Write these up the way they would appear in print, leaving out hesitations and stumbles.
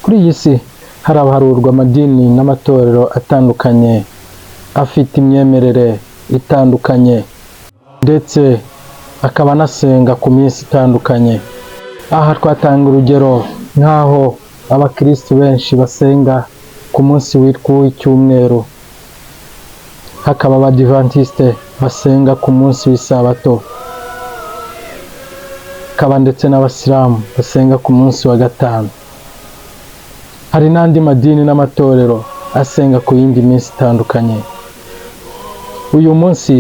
Kuri iyi si harabarurwa amadini n'amatorero atandukanye afite imyemerere itandukanye ndetse akaba anasenga ku minsi itandukanye. Aha twatanga urugero nk'aho abakristo benshi basenga ku munsi witwa w'icyumweru, hakaba abadivantiste basenga ku munsi w'isabato, hakaba ndetse n'abasilamu basenga ku munsi wa gatanu. Hari n'andi madini n'amatorero asenga ku yindi minsi itandukanye. Uyu munsi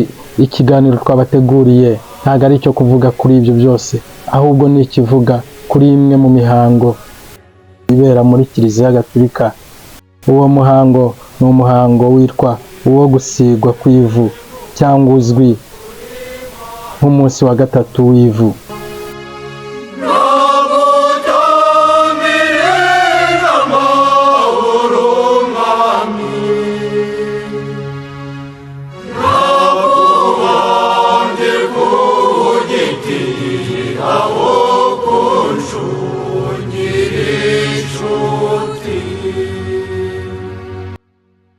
ikiganiro twabateguriye ntabwo ari icyo kuvuga kuri ibyo byose, ahubwo ni ikivuga kuri imwe mu mihango ibera muri Kiliziya Gatolika. Uwo muhango ni umuhango witwa uwo gusigwa kw'ivu cyangwa uzwi nk'umunsi wa gatatu w'ivu.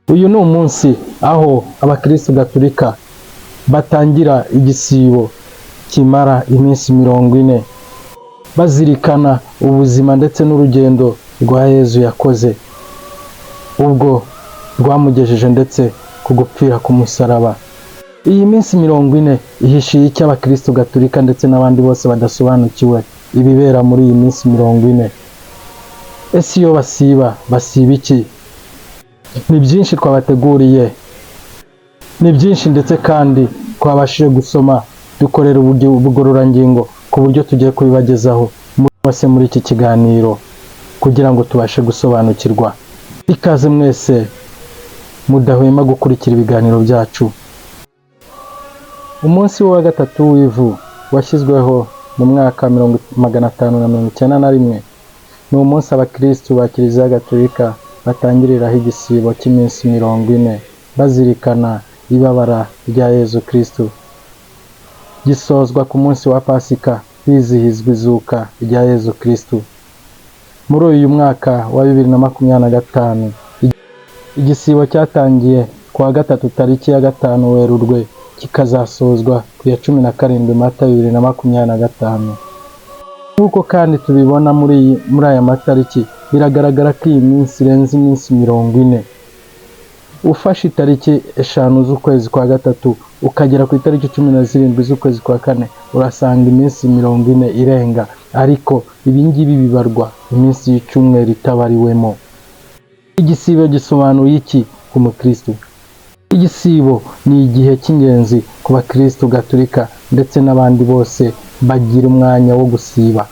Uyu ni umunsi aho abakristo Gatolika batangira igisibo kimara iminsi 40 bazirikana ubuzima ndetse n'urugendo rwa Yezu yakoze ubwo rwamugejeje ndetse ku gupfira ku musaraba. Iyi minsi 40 ihishiye icyo abakristo Gatolika ndetse n'abandi bose badasobanukiwe ibibera muri iyi minsi 40. Ese iyo basiba iki? Ni byinshi twabateguriye, ni byinshi ndetse kandi twabashije gusoma dukorera ubugororangingo ku buryo tugiye kubibagezaho muri iki kiganiro kugira ngo tubashe gusobanukirwa. Ikaze mwese mudahwema gukurikira ibiganiro byacu. Umunsi wa gatatu w'ivu washyizweho mu mwaka 1591. Ni umunsi abakristo ba Kiliziya Gatolika batangiriraho igisibo cy'iminsi 40 bazirikana ibabara rya Yezu Kristo. Gisozwa ku munsi wa Pasika bizihizwa izuka rya Yezu Kristo. Muri uyu mwaka wa 2025 igisibo cyatangiye ku wa gatatu tariki ya 5 Werurwe kikazasozwa ku ya 17 Mata 2025. Nuko kandi tubibona muri aya matariki, biragaragara ko iyi minsi irenze iminsi 40. Ufashe itariki 5 z'ukwezi kwa gatatu ukagera ku itariki 17 z'ukwezi kwa kane urasanga iminsi 40 irenga, ariko ibingibi bibarwa iminsi y'icyumweru itabariwemo. Igisibo gisobanuye iki ku mukristo? Igisibo ni igihe cy'ingenzi ku bakristo Gatolika ndetse n'abandi bose bagira umwanya wo gusiba,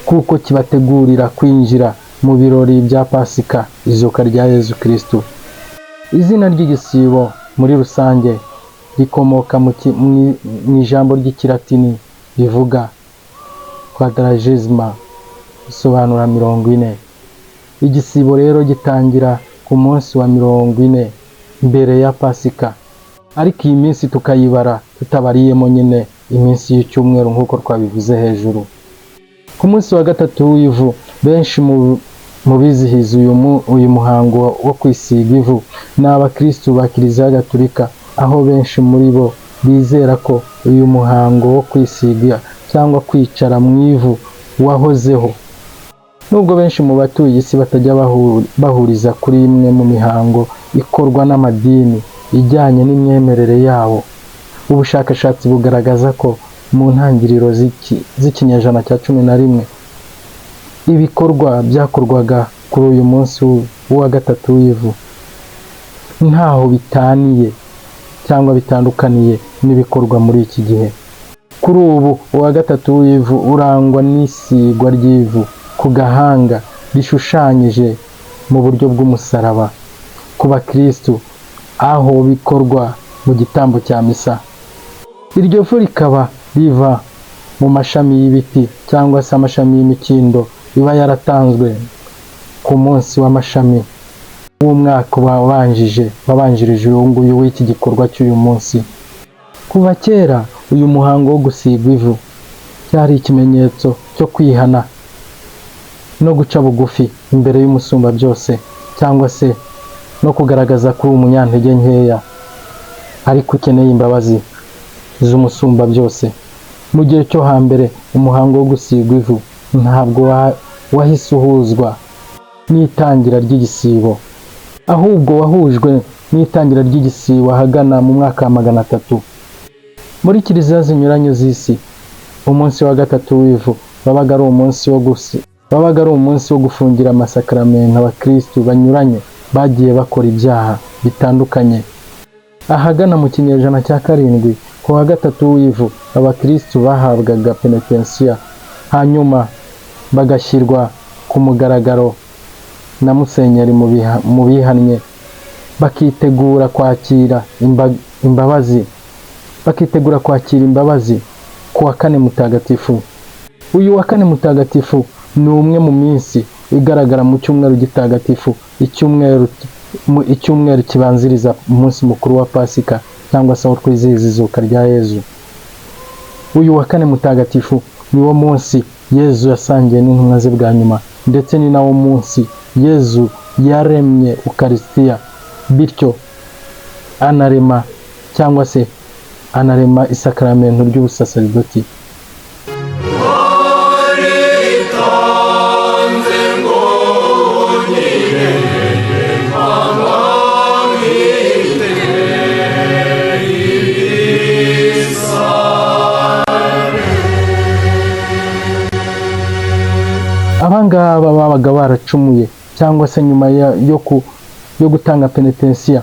kuko kibategurira kwinjira mu birori bya Pasika, izuka rya Yezu Kristo. Izina ry'igisibo muri rusange rikomoka mu ijambo ry'ikilatini rivuga quadragesima, bisobanura 40. Igisibo rero gitangira ku munsi wa 40 mbere ya Pasika, ariko iyi minsi tukayibara tutabariyemo nyine iminsi y'icyumweru nk'uko twabivuze hejuru. Ku munsi wa gatatu w'ivu benshi mu bizihiza uyu muhango wo kwisiga ivu ni abakristo ba Kiliziya Gatolika, aho benshi muri bo bizera ko uyu muhango wo kwisiga cyangwa kwicara mu ivu wahozeho. Nubwo benshi mu batuye isi batajya bahuriza kuri imwe mu mihango ikorwa n'amadini ijyanye n'imyemerere yabo, ubushakashatsi bugaragaza ko mu ntangiriro z'ikinyejana cya 11 ibikorwa byakorwaga kuri uyu munsi wa gatatu w'ivu ntaho bitaniye cyangwa bitandukaniye n'ibikorwa muri iki gihe. Kuri ubu uwa gatatu w'ivu urangwa n'isigwa ry'ivu ku gahanga rishushanyije mu buryo bw'umusaraba ku bakristo, aho bikorwa mu gitambo cya misa. Iryo vu rikaba riva mu mashami y'ibiti cyangwa se amashami y'imikindo iba yaratanzwe ku munsi w'amashami w'umwaka wabanjirije uyu nguyu w'iki gikorwa cy'uyu munsi. Kuva kera uyu muhango wo gusigwa ivu cyari ikimenyetso cyo kwihana no guca bugufi imbere y'umusumba byose, cyangwa se no kugaragaza ko uri umunyantege nkeya ariko ukeneye imbabazi z'umusumba byose. Mu gihe cyo hambere umuhango wo gusigwa ivu ntabwo wahise uhuzwa n'itangira ry'igisibo, ahubwo wahujwe n'itangira ry'igisibo ahagana mu mwaka wa 300. Muri kiliziya zinyuranye z'isi, umunsi wa gatatu w'ivu wabaga ari umunsi wo gufungira amasakaramentu abakristu banyuranye bagiye bakora ibyaha bitandukanye. Ahagana mu kinyejana cya 7, ku wa gatatu w'ivu abakristu bahabwaga penetensiya, hanyuma bagashyirwa ku mugaragaro na musenyeri mu bihannye, bakitegura kwakira imbabazi ku wa 4 mutagatifu. Uyu wa 4 mutagatifu ni umwe mu minsi igaragara mu cyumweru gitagatifu, icyumweru kibanziriza umunsi mukuru wa Pasika, cyangwa se aho twizihiza izuka rya Yezu. Uyu wa 4 mutagatifu ni wo munsi Yezu yasangiye n'intumwa ze bwa nyuma, ndetse ni nawo munsi Yezu yaremye Ukaristiya, bityo anarema isakaramentu ry'ubusaserdoti. Abangaba babaga baracumuye, cyangwa se nyuma yo gutanga penetensiya,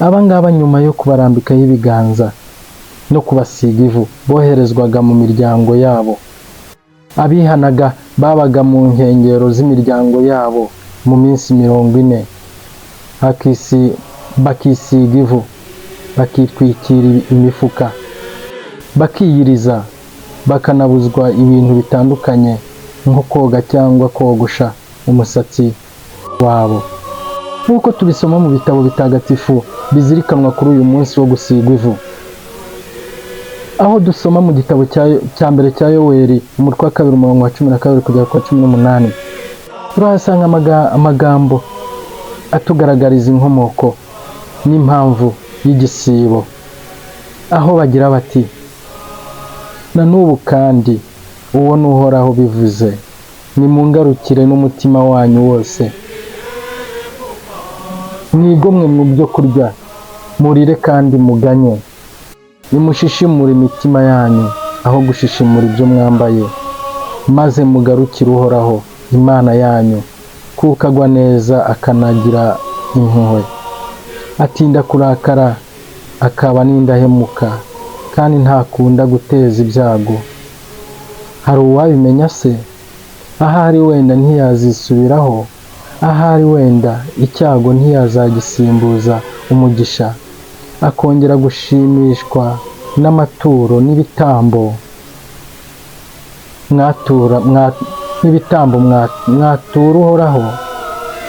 abangaba nyuma yo kubarambikaho ibiganza no kubasiga ivu boherezwaga mu miryango yabo. Abihanaga babaga mu nkengero z'imiryango yabo mu minsi 40, bakisiga ivu, bakitwikira imifuka, bakiyiriza, bakanabuzwa ibintu bitandukanye nko koga cyangwa kogosha umusatsi wabo. Nk'uko tubisoma mu bitabo bitagatifu bizirikanwa kuri uyu munsi wo gusigwa ivu, aho dusoma mu gitabo cya mbere cya Yoweri umutwe wa 2 umurongo wa 12 kugera ku 18, turahasanga amagambo atugaragariza inkomoko n'impamvu y'igisibo, aho bagira bati: na n'ubu kandi uwo n'Uhoraho bivuze, nimungarukire n'umutima wanyu wose, mwigomwe mu byo kurya, murire kandi muganye, nimushishimure imitima yanyu aho gushishimura ibyo mwambaye, maze mugarukire Uhoraho Imana yanyu, kuko agwa neza akanagira impuhwe, atinda kurakara akaba n'indahemuka, kandi ntakunda guteza ibyago. Hari uwabimenya se? Ahari wenda ntiyazisubiraho, ahari wenda icyago ntiyazagisimbuza umugisha, akongera gushimishwa n'amaturo n'ibitambo mwatura Uhoraho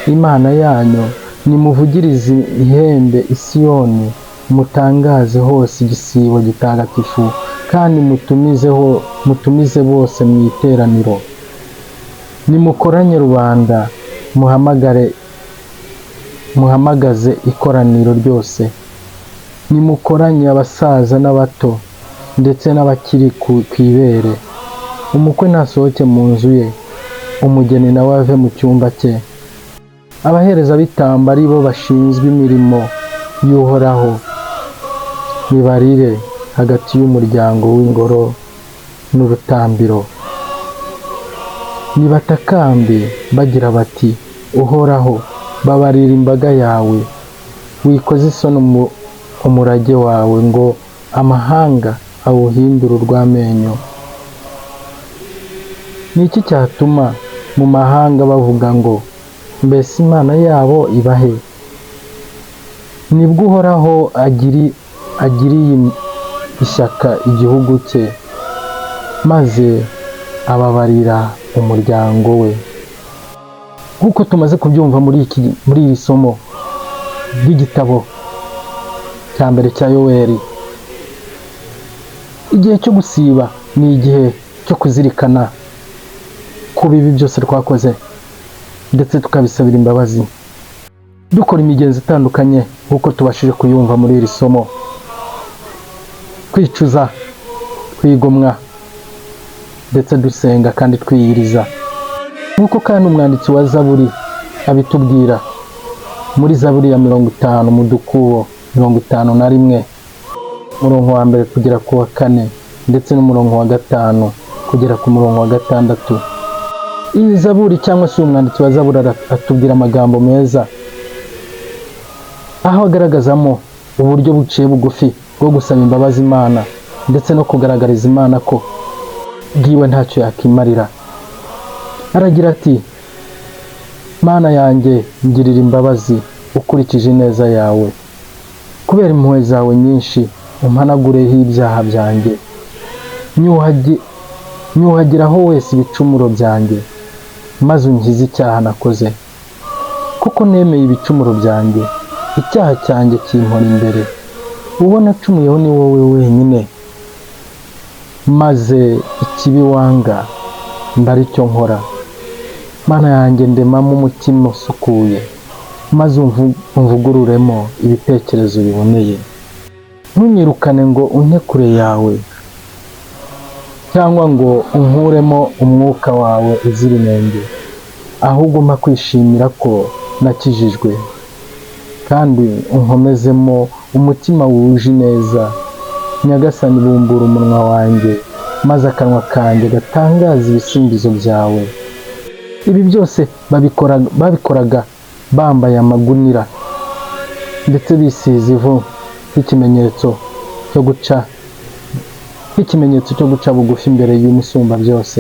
Imana yanyu. Nimuvugirize ihembe i Siyoni, mutangaze hose igisibo gitagatifu, kandi mutumize bose mu iteraniro. Nimukoranye rubanda, muhamagaze ikoraniro ryose. Nimukoranye abasaza n'abato, ndetse n'abakiri ku ibere. Umukwe nasohoke mu nzu ye, umugeni nawe ave mu cyumba cye. Abaherezabitambo ari bo bashinzwe imirimo y'Uhoraho nibarire hagati y'umuryango w'ingoro n'urutambiro, nibatakambe bagira bati: Uhoraho, babarira imbaga yawe, wikoze isoni umurage wawe, ngo amahanga awuhindure urw'amenyo. Ni iki cyatuma mu mahanga bavuga ngo mbese Imana yabo ibahe? Nibwo Uhoraho agiriye ishyaka igihugu cye, maze ababarira umuryango we. Nk'uko tumaze kubyumva muri iri somo ry'igitabo cya mbere cya Yoweri, igihe cyo gusiba ni igihe cyo kuzirikana ku bibi byose twakoze ndetse tukabisabira imbabazi, dukora imigenzo itandukanye nk'uko tubashije kuyumva muri iri somo, kwicuza, kwigomwa ndetse dusenga kandi twiyiriza, nk'uko kandi umwanditsi wa Zaburi abitubwira muri Zaburi ya 50 mu dukubo 51 umurongo wa mbere kugera ku wa 4 ndetse n'umurongo wa 5 kugera ku murongo wa 6. Iyi Zaburi cyangwa se umwanditsi wa Zaburi atubwira amagambo meza aho agaragazamo uburyo buciye bugufi bwo gusaba imbabazi Imana ndetse no kugaragariza Imana ko bwiwe ntacyo yakimarira. Aragira ati, Mana yanjye ngirira imbabazi ukurikije ineza yawe, kubera impuhwe zawe nyinshi umpanagureho ibyaha byanjye, nyuhagiraho wese ibicumuro byanjye, maze unkize icyaha nakoze, kuko nemeye ibicumuro byanjye, icyaha cyanjye kimpora imbere, uwo nacumuyeho ni wowe wenyine, maze ikibi wanga mba ari cyo nkora. Mana yanjye ndemamo umutima usukuye, maze umvugururemo ibitekerezo biboneye. Ntunyirukane ngo unte kure yawe, cyangwa ngo unkuremo umwuka wawe uzira inenge, ahubwo mpa kwishimira ko nakijijwe, kandi unkomezemo umutima wuje neza. Nyagasani bumbura umunwa wanjye, maze akanwa kanjye gatangaza ibisingizo byawe. Ibi byose babikoraga bambaye amagunira ndetse bisize ivu nk'ikimenyetso cyo guca bugufi imbere y'Umusumba byose.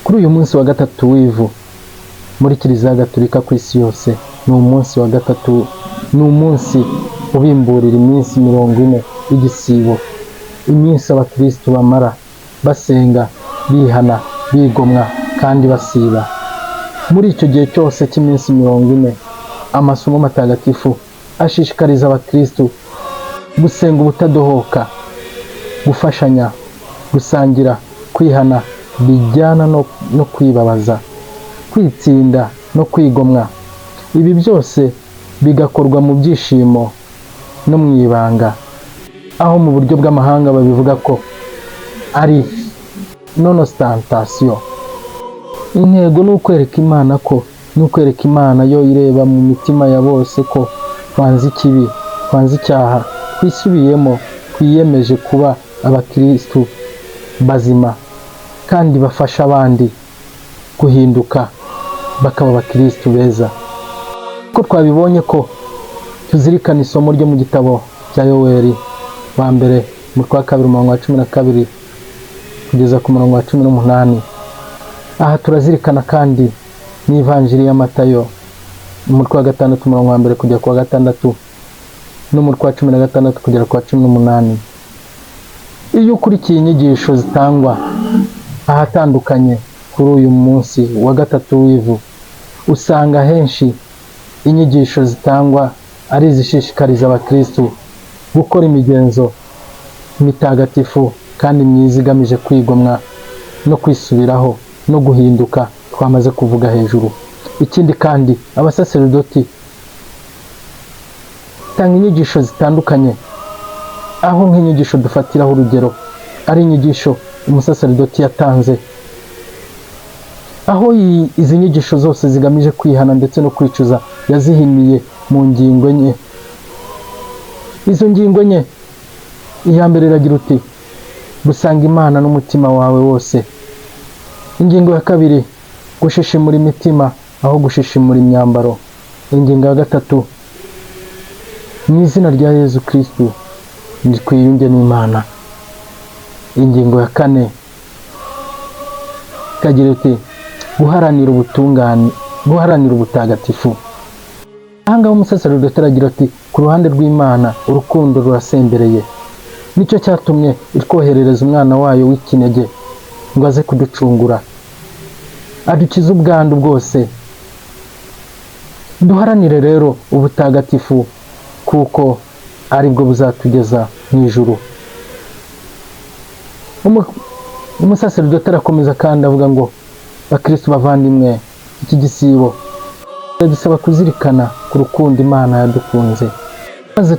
Kuri uyu munsi wa gatatu w'ivu muri Kiliziya Gatolika ku isi yose, ni umunsi wa gatatu, ni umunsi ubimburira iminsi 40 y'igisibo, iminsi abakristo bamara basenga, bihana, bigomwa kandi basiba. Muri icyo gihe cyose cy'iminsi 40, amasomo matagatifu ashishikariza abakristo gusenga ubutadohoka, gufashanya, gusangira, kwihana bijyana no kwibabaza, kwitsinda no kwigomwa. Ibi byose bigakorwa mu byishimo no mu ibanga, aho mu buryo bw'amahanga babivuga ko ari non ostentation. Intego ni ukwereka Imana yo ireba mu mitima ya bose ko twanze ikibi, twanze icyaha, twisubiyemo, twiyemeje kuba abakristo bazima kandi bafasha abandi guhinduka bakaba abakristo beza. Ko twabibonye ko tuzirikana isomo ryo mu gitabo cya Yoweri wa mbere umutwe wa 2 umurongo wa 12 kugeza ku murongo wa 18. Aha turazirikana kandi n'ivanjiri ya Matayo umutwe wa 6 umurongo wa 1 kugera ku wa 6 n'umutwe wa 16 kugera ku wa 18. Iyo ukurikiye inyigisho zitangwa ahatandukanye kuri uyu munsi wa gatatu w'ivu, usanga henshi inyigisho zitangwa ari izishishikariza abakristo gukora imigenzo mitagatifu kandi myiza igamije kwigomwa no kwisubiraho no guhinduka twamaze kuvuga hejuru. Ikindi kandi abasaserdoti tanga inyigisho zitandukanye, aho nk'inyigisho dufatiraho urugero ari inyigisho umusaserdoti yatanze, aho izi nyigisho zose zigamije kwihana ndetse no kwicuza yazihimiye mu ngingo enye. Izo ngingo enye, iya mbere iragira uti gusanga Imana n'umutima wawe wose. Ingingo ya kabiri, gushishimura imitima aho gushishimura imyambaro. Ingingo ya gatatu, mu izina rya Yezu Kristo twiyunge n'Imana. Ingingo ya kane ikagira iti guharanira ubutungane, guharanira ubutagatifu. Ahangaho umusaserdoti aragira ati ku ruhande rw'Imana urukundo rurasembereye, nicyo cyatumye itwoherereza umwana wayo w'ikinege ngo aze kuducungura, adukize ubwandu bwose. Duharanire rero ubutagatifu kuko ari bwo buzatugeza mu ijuru. Umusaseridoti arakomeza kandi avuga ngo bakristo bavandimwe, iki gisibo dusaba kuzirikana ku rukundo Imana yadukunze maze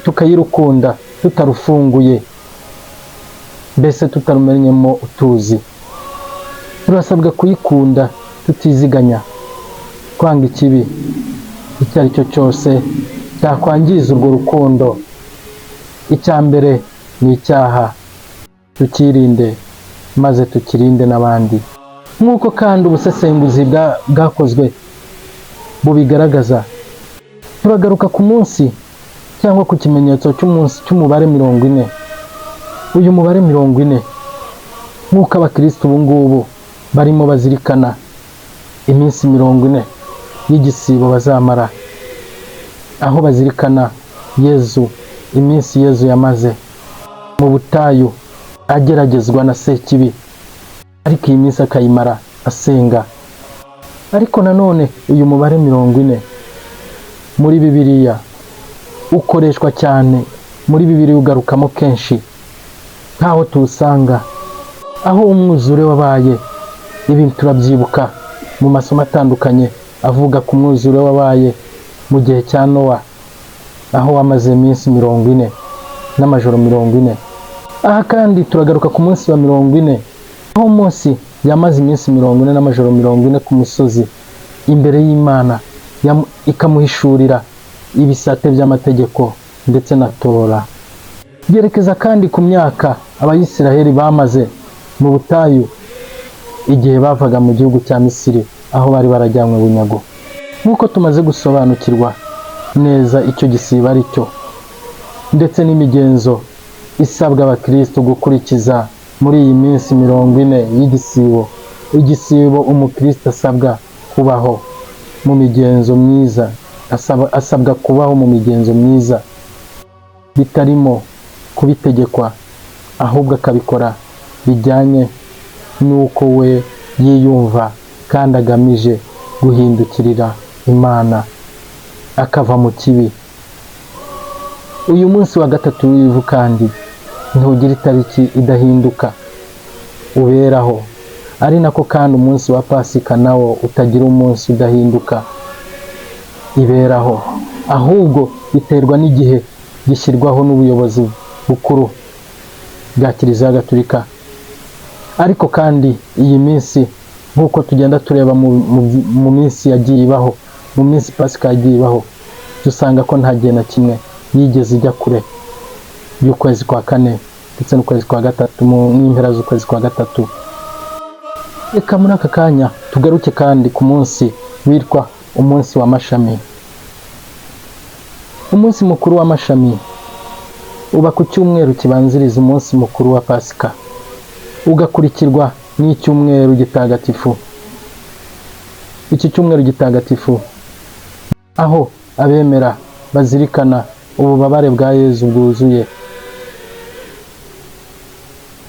tukayirukunda tutarufunguye, mbese tutarumenyemo utuzi. Turasabwa kuyikunda tutiziganya, kwanga ikibi icyo ari cyo cyose cyakwangiza urwo rukundo. Icya mbere ni icyaha, tukirinde maze tukirinde n'abandi. Nk'uko kandi ubusesenguzi bwakozwe bubigaragaza, turagaruka ku munsi cyangwa ku kimenyetso cy'umubare 40. Uyu mubare 40 nk'uko abakristo ubu ngubu barimo bazirikana iminsi 40 y'igisibo bazamara, aho bazirikana Yezu, iminsi Yezu yamaze mu butayu ageragezwa na Sekibi, ariko iyi minsi akayimara asenga. Ariko nanone uyu mubare 40 muri Bibiliya ukoreshwa cyane, muri Bibiliya ugarukamo kenshi, nkaho tuwusanga aho umwuzure wabaye. Ibi turabyibuka mu masomo atandukanye avuga ku mwuzure wabaye mu gihe cya Nowa, aho wamaze iminsi 40 n'amajoro 40. Aha kandi turagaruka ku munsi wa 40, aho Mose yamaze iminsi 40 n'amajoro 40 ku musozi imbere y'Imana, ikamuhishurira ibisate by'amategeko ndetse na Torah. Byerekeza kandi ku myaka Abayisiraheli bamaze mu butayu igihe bavaga mu gihugu cya Misiri, aho bari barajyanywe bunyago. Nk'uko tumaze gusobanukirwa neza icyo gisibo ari cyo, ndetse n'imigenzo isabwa abakristo gukurikiza muri iyi minsi 40 y'igisibo. Igisibo umukristo asabwa kubaho mu migenzo myiza, asabwa kubaho mu migenzo myiza bitarimo kubitegekwa, ahubwo akabikora bijyanye n'uko we yiyumva kandi agamije guhindukirira Imana, akava mu kibi. Uyu munsi wa gatatu w'ivu kandi ntugira itariki idahinduka uberaho, ari nako kandi umunsi wa Pasika nawo utagira umunsi udahinduka iberaho, ahubwo biterwa n'igihe gishyirwaho n'ubuyobozi bukuru bwa Kiliziya Gatolika. Ariko kandi iyi minsi nk'uko tugenda tureba mu minsi yagiye ibaho, mu minsi Pasika yagiye ibaho, dusanga ko nta gihe na kimwe yigeze ijya kure y'ukwezi kwa 4 ndetse n'ukwezi kwa 3 n'impera z'ukwezi kwa 3. Reka muri aka kanya tugaruke kandi ku munsi witwa umunsi w'amashami. Umunsi mukuru w'amashami uba ku cyumweru kibanziriza umunsi mukuru wa Pasika, ugakurikirwa n'icyumweru gitagatifu. Iki cyumweru gitagatifu aho abemera bazirikana ububabare bwa Yezu bwuzuye.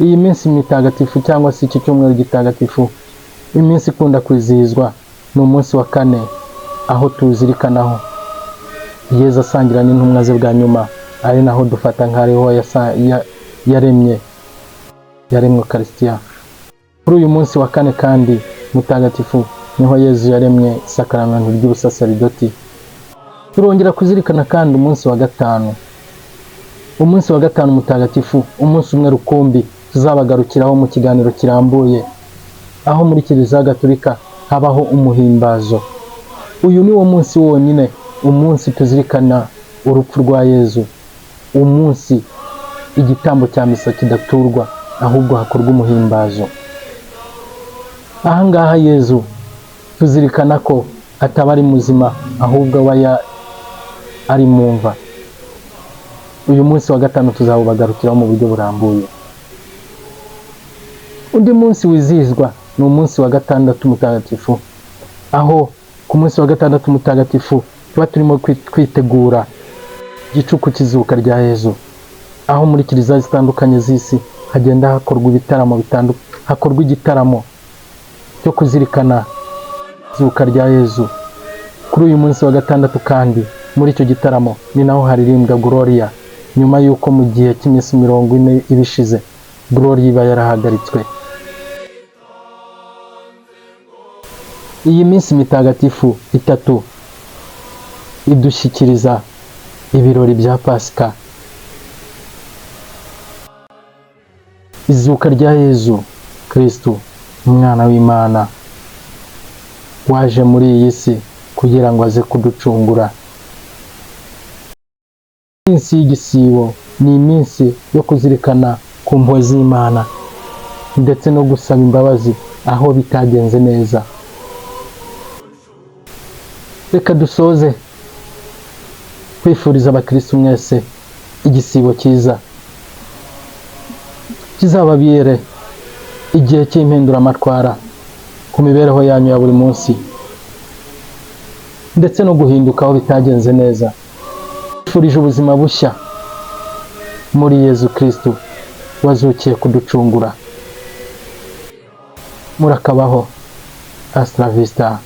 Iyi minsi mitagatifu cyangwa se iki cyumweru gitagatifu, iminsi ikunda kwizihizwa ni umunsi wa 4, aho tuzirikanaho Yezu asangira n'intumwa ze bwa nyuma, ari naho dufata nk'ariho yaremye Eucharistia. Kuri uyu munsi wa 4 kandi mutagatifu niho Yezu yaremye isakaramentu ry'ubusaseridoti. Turongera kuzirikana kandi umunsi wa 5, umunsi wa 5 mutagatifu, umunsi umwe rukumbi tuzabagarukiraho mu kiganiro kirambuye, aho muri Kiliziya Gatolika habaho umuhimbazo. Uyu ni wo munsi wonyine, umunsi tuzirikana urupfu rwa Yezu, umunsi igitambo cya misa kidaturwa, ahubwo hakorwa umuhimbazo. Aha ngaha Yezu tuzirikana ko ataba ari muzima, ahubwo aba ari mu mva. Uyu munsi wa 5 tuzawubagarukiraho mu buryo burambuye. Undi munsi wizihizwa ni umunsi wa 6 mutagatifu, aho ku munsi wa 6 mutagatifu tuba turimo kwitegura igicuku cy'izuka rya Yezu, aho muri Kiliziya zitandukanye z'isi hagenda hakorwa igitaramo cyo kuzirikana izuka rya Yezu. Kuri uyu munsi wa 6 kandi muri icyo gitaramo ni naho haririmbwa Gloria, nyuma y'uko mu gihe cy'iminsi 40 ibishize Gloria iba yarahagaritswe iyi minsi mitagatifu itatu idushyikiriza ibirori bya Pasika, izuka rya Yezu Kristo, umwana w'Imana waje muri iyi si kugira ngo aze kuducungura. Iminsi y'igisibo ni iminsi yo kuzirikana ku mpuhwe z'Imana ndetse no gusaba imbabazi aho bitagenze neza. Reka dusoze kwifuriza abakristo mwese igisibo cyiza, kizababere igihe cy'impinduramatwara ku mibereho yanyu ya buri munsi ndetse no guhinduka aho bitagenze neza. Twifurije ubuzima bushya muri Yezu Kristo wazukiye kuducungura. Murakabaho. Hasta la vista.